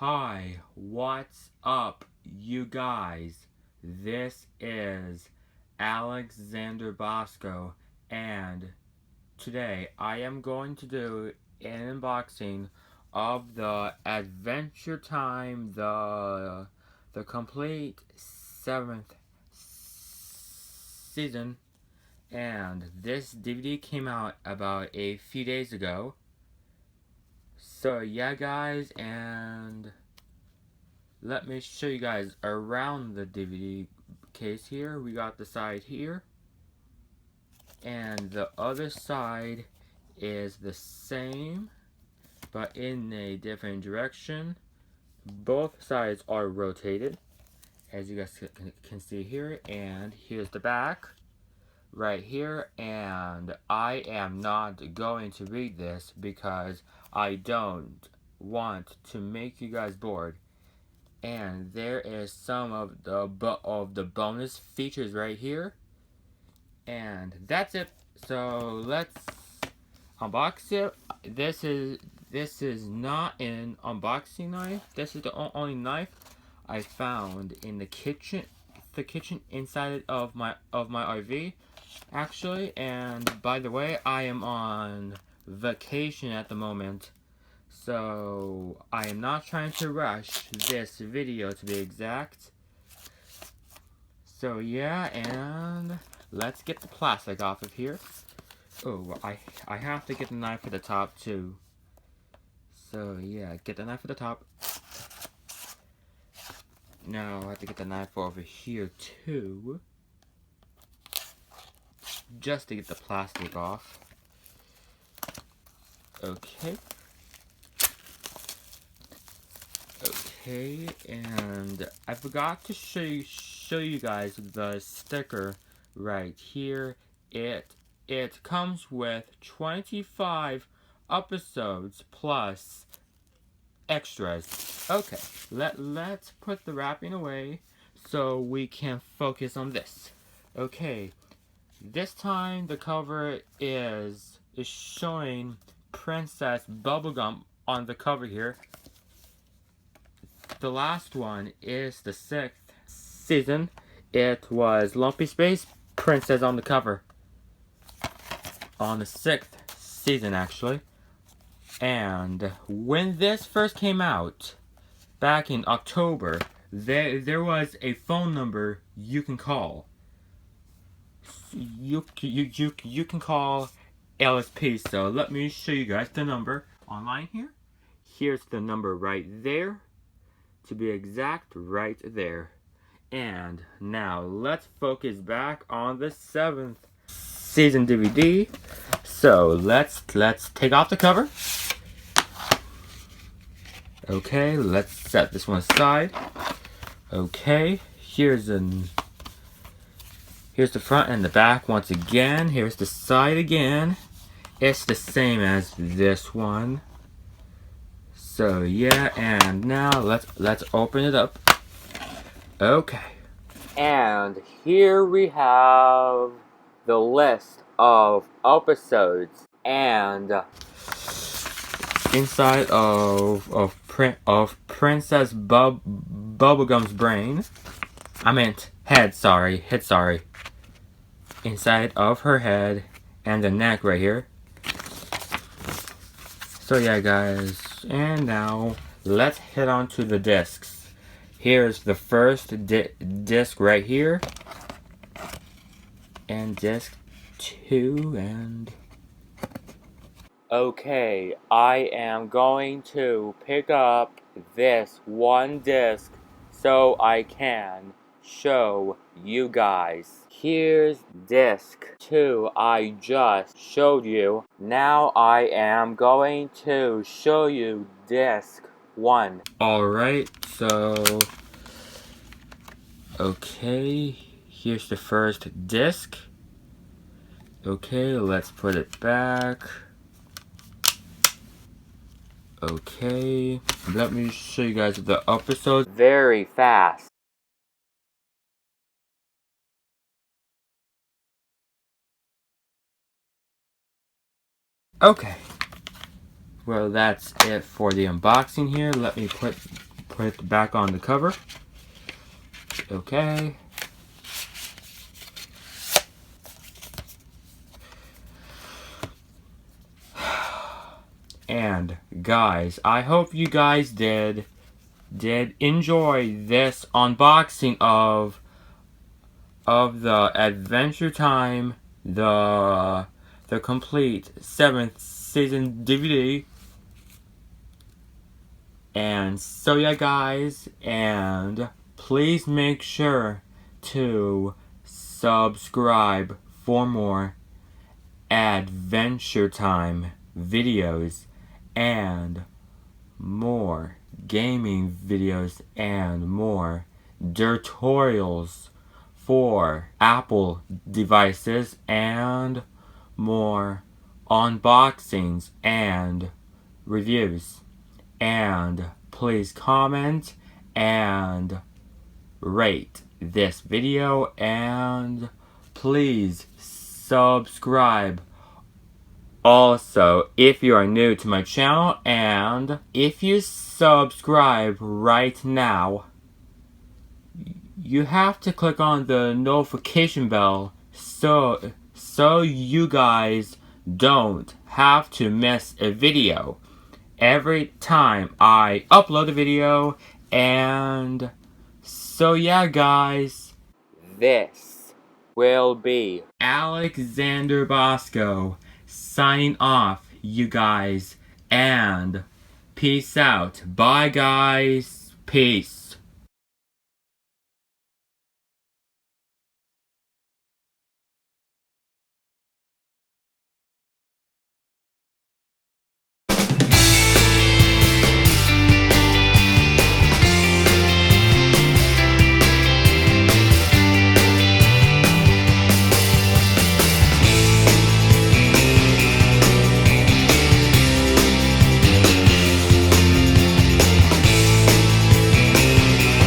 Hi, what's up, you guys? This is Alexander Bosko, and today I am going to do an unboxing of the Adventure Time, the complete 7th season, and this DVD came out about a few days ago. So yeah guys, and let me show you guys around the DVD case here. We got the side here, and the other side is the same but in a different direction. Both sides are rotated, as you guys can see here, and here's the back right here. And I am not going to read this because I don't want to make you guys bored. And there is some of the bonus features right here, and that's it. So let's unbox it. This is not an unboxing knife. This is the only knife I found in the kitchen inside of my RV, actually. And by the way, I am on vacation at the moment, so I am not trying to rush this video, to be exact. So yeah, and let's get the plastic off of here. Oh, I have to get the knife for the top too. So yeah, get the knife for the top. Now I have to get the knife over here too, just to get the plastic off. Okay. Okay, and I forgot to show you guys the sticker right here. It comes with 25 episodes plus extras. Okay, let's put the wrapping away so we can focus on this. Okay, this time the cover is showing Princess Bubblegum on the cover here. The last one is the 6th season. It was Lumpy Space Princess on the cover. On the 6th season, actually. And when this first came out, back in October, there was a phone number you can call. You can call LSP. So let me show you guys the number online here. Here's the number right there. To be exact, right there. And now let's focus back on the 7th season DVD. So let's take off the cover. Okay, let's set this one aside. Okay, here's the front and the back once again. Here's the side again. It's the same as this one. So yeah, and now let's open it up. Okay. And here we have the list of episodes, and inside of Princess Bubblegum's brain. I meant head, sorry. Inside of her head and the neck right here. So yeah guys, and now let's head on to the discs. Here's the first disc right here, and disc 2, and okay, I am going to pick up this one disc so I can show you guys. Here's disc 2 I just showed you. Now I am going to show you disc 1. Alright, so okay, here's the first disc. Okay, let's put it back. Okay, let me show you guys the episodes very fast. Okay, well that's it for the unboxing here. Let me put put it back on the cover. Okay. And guys, I hope you guys did enjoy this unboxing of the Adventure Time, the complete 7th season DVD. And so yeah guys, and please make sure to subscribe for more Adventure Time videos and more gaming videos and more tutorials for Apple devices and more unboxings and reviews. And please comment and rate this video, and please subscribe also if you are new to my channel. And if you subscribe right now, you have to click on the notification bell so you guys don't have to miss a video every time I upload a video. And so yeah guys, this will be Alexander Bosko signing off, you guys, and peace out. Bye guys, peace.